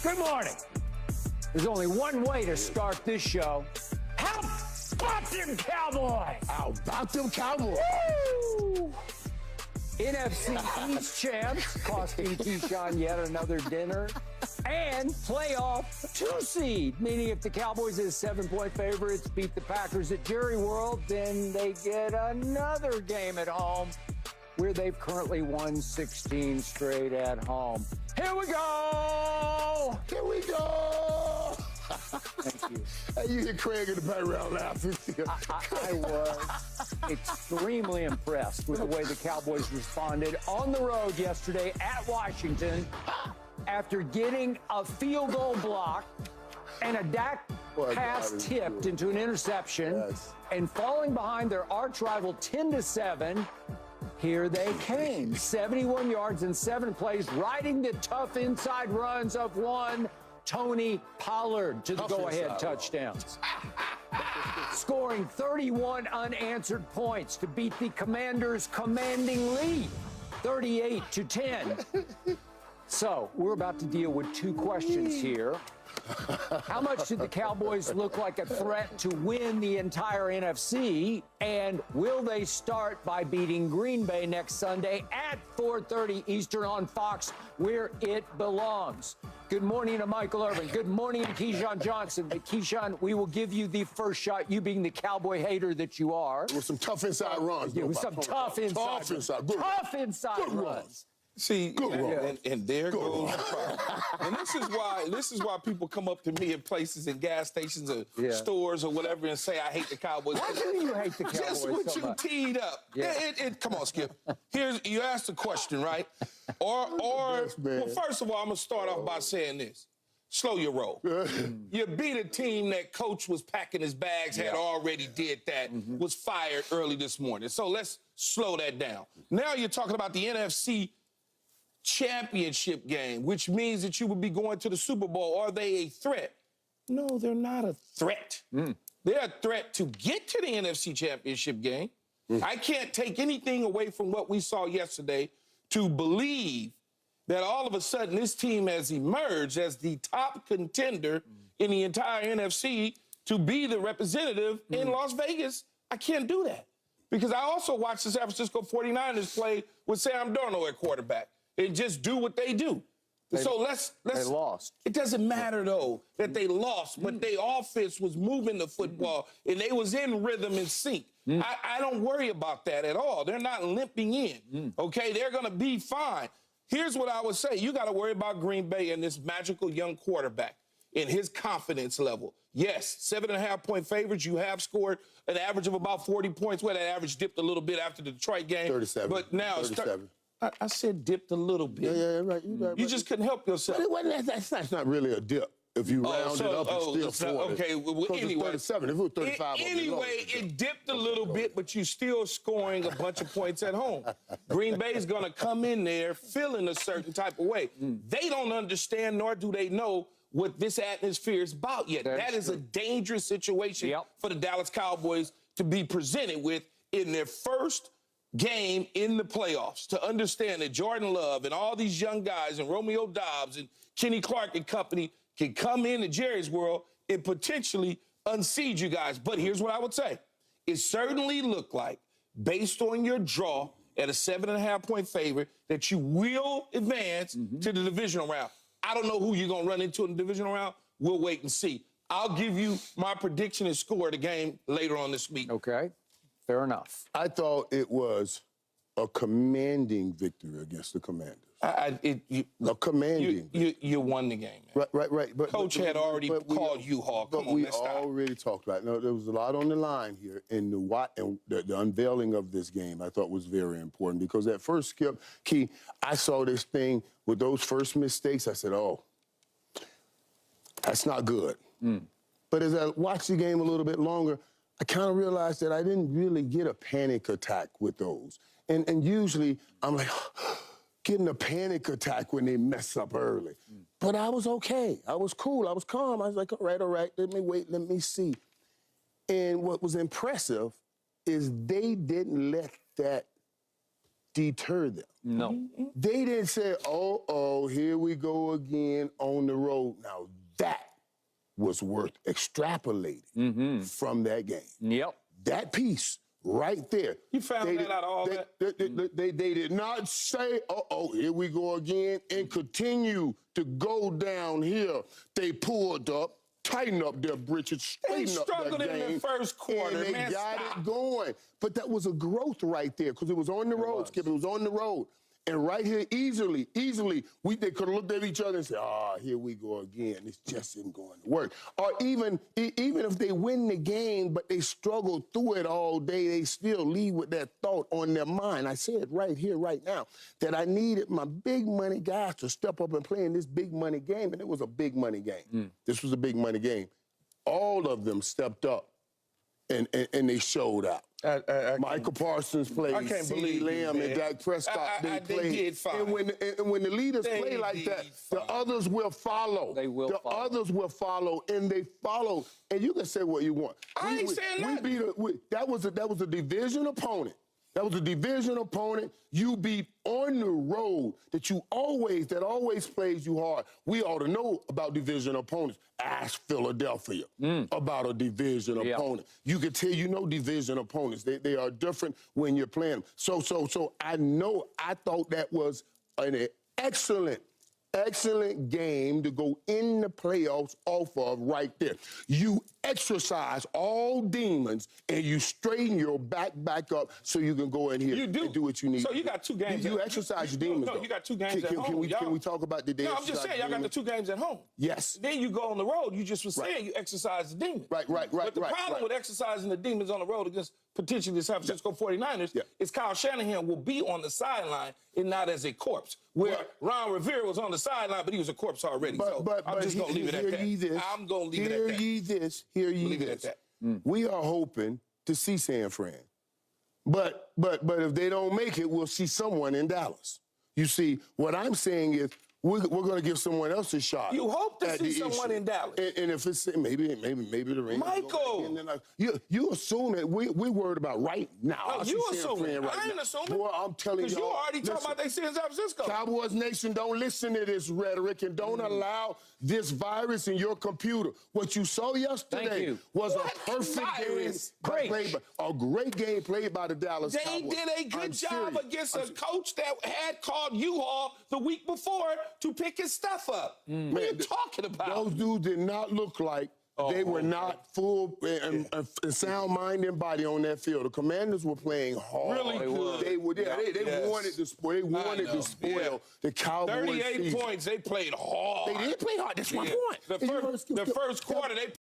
Good morning. There's only one way to start this show. How about them Cowboys? How about them Cowboys? Woo! NFC East champs costing Keyshawn yet another dinner. And playoff 2 seed, meaning if the Cowboys as 7-point favorites beat the Packers at Jerry World, then they get another game at home where they've currently won 16 straight at home. Here we go! Here we go! Thank you. Hey, you hear Craig in the background laughing. I was extremely impressed with the way the Cowboys responded on the road yesterday at Washington after getting a field goal block and a Dak pass tipped into an interception and falling behind their arch rival 10-7. Here they came, 71 yards in 7 plays, riding the tough inside runs of one Tony Pollard to the go-ahead touchdowns. Scoring 31 unanswered points to beat the Commanders' commanding lead, 38-10. So we're about to deal with 2 questions here. How much did the Cowboys look like a threat to win the entire NFC? And will they start by beating Green Bay next Sunday at 4:30 Eastern on Fox, where it belongs? Good morning to Michael Irvin. Good morning to Keyshawn Johnson. But Keyshawn, we will give you the first shot, you being the Cowboy hater that you are. With some tough inside runs. Yeah, with some tough inside runs. See, and there goes the problem. And this is why people come up to me in places, in gas stations or stores or whatever, and say I hate the Cowboys. Why do you hate the Cowboys Just what so you much? teed up. Yeah. Come on, Skip. You asked the question, right? Well, first of all, I'm gonna start off by saying this. Slow your roll. You beat a team that coach was packing his bags, had already did that, was fired early this morning. So let's slow that down. Now you're talking about the NFC championship game, which means that you would be going to the Super Bowl. Are they a threat? No, they're not a threat. They're a threat to get to the NFC championship game. I can't take anything away from what we saw yesterday to believe that all of a sudden this team has emerged as the top contender in the entire NFC to be the representative in Las Vegas. I can't do that because I also watched the San Francisco 49ers play with Sam Darnold at quarterback and just do what they do. They lost. It doesn't matter, though, that they lost, but their offense was moving the football, and they was in rhythm and sync. I don't worry about that at all. They're not limping in, okay? They're going to be fine. Here's what I would say. You got to worry about Green Bay and this magical young quarterback and his confidence level. Yes, 7.5-point favorites. You have scored an average of about 40 points. Well, that average dipped a little bit after the Detroit game. 37. But now 37. I said dipped a little bit. Yeah, right. You just couldn't help yourself. But it wasn't, that's not really a dip. If you round it up, it's still 40. Okay, well, anyway. 37. If it was 35. Anyway, it dipped a little bit, but you're still scoring a bunch of points at home. Green Bay is going to come in there feeling a certain type of way. They don't understand, nor do they know what this atmosphere is about yet. That is a dangerous situation for the Dallas Cowboys to be presented with in their first game in the playoffs, to understand that Jordan Love and all these young guys and Romeo Doubs and Kenny Clark and company can come into Jerry's world and potentially unseat you guys. But here's what I would say. It certainly looked like, based on your draw at a 7.5-point favorite, that you will advance to the divisional round. I don't know who you're going to run into in the divisional round. We'll wait and see. I'll give you my prediction and score of the game later on this week. Okay. Fair enough. I thought it was a commanding victory against the Commanders. A commanding victory. You won the game, man. Right. But Coach had already called you, Hawk. Come on, let's stop. We already talked about it. No, there was a lot on the line here, and the unveiling of this game I thought was very important because that first Skip, Key, I saw this thing with those first mistakes. I said, oh, that's not good. But as I watched the game a little bit longer, I kind of realized that I didn't really get a panic attack with those. And usually I'm like, getting a panic attack when they mess up early. But I was okay. I was cool. I was calm. I was like, all right, let me wait, let me see. And what was impressive is they didn't let that deter them. No. They didn't say, oh, here we go again on the road. Now, that was worth extrapolating from that game. Yep. That piece right there. You found that out of all that? They did not say, here we go again, and continue to go down here. They pulled up, tightened up their britches, straightened up their game. They struggled in the first quarter, and they got it going. But that was a growth right there because it was on the road, Skip. It was on the road. And right here, easily, they could have looked at each other and said, here we go again. This just isn't going to work. Or even if they win the game, but they struggle through it all day, they still leave with that thought on their mind. I said right here, right now, that I needed my big money guys to step up and play in this big money game, and it was a big money game. This was a big money game. All of them stepped up, and they showed out. Michael Parsons played, CeeDee Lamb and Dak Prescott, they played. They did fine. And when the leaders play like that, the others will follow. They will follow. Others will follow, and they follow. And you can say what you want. I ain't saying nothing. That was a division opponent. That was a division opponent. You beat on the road that always plays you hard. We ought to know about division opponents. Ask Philadelphia about a division opponent. You can tell division opponents. They are different when you're playing them. So I thought that was an excellent game to go in the playoffs off of right there. You exercise all demons and you straighten your back up so you can go in here and do what you need. So you got 2 games. You exercise your demons. No, you got 2 games at home. Can we talk about the day? No, I'm just saying y'all got the 2 games at home. Yes. Then you go on the road. You just was saying you exercise the demons. Right. But the problem with exercising the demons on the road against potentially the San Francisco 49ers is Kyle Shanahan will be on the sideline and not as a corpse. Where Ron Rivera was on the sideline, but he was a corpse already. But I'm just going to leave it at that. I'm going to leave it at that. Hear ye this. We are hoping to see San Fran. But if they don't make it, we'll see someone in Dallas. You see, what I'm saying is we're going to give someone else a shot. You hope to see someone in Dallas. And if it's maybe the Rangers. Michael! You assume that we're worried about right now. No, you assuming. I ain't assuming. Boy, I'm telling you. Because you already talking about they see in San Francisco. Cowboys Nation, don't listen to this rhetoric and don't allow this virus in your computer. What you saw yesterday was a perfect game. A great game played by the Dallas Cowboys. They did a good job against a coach that had called U-Haul the week before to pick his stuff up. What are you talking about? Those dudes did not look like they were not full and sound mind and body on that field. The Commanders were playing hard. Really good. They wanted to spoil. They wanted to spoil the Cowboys. 38 points. They played hard. They did play hard. That's my point. The first quarter, they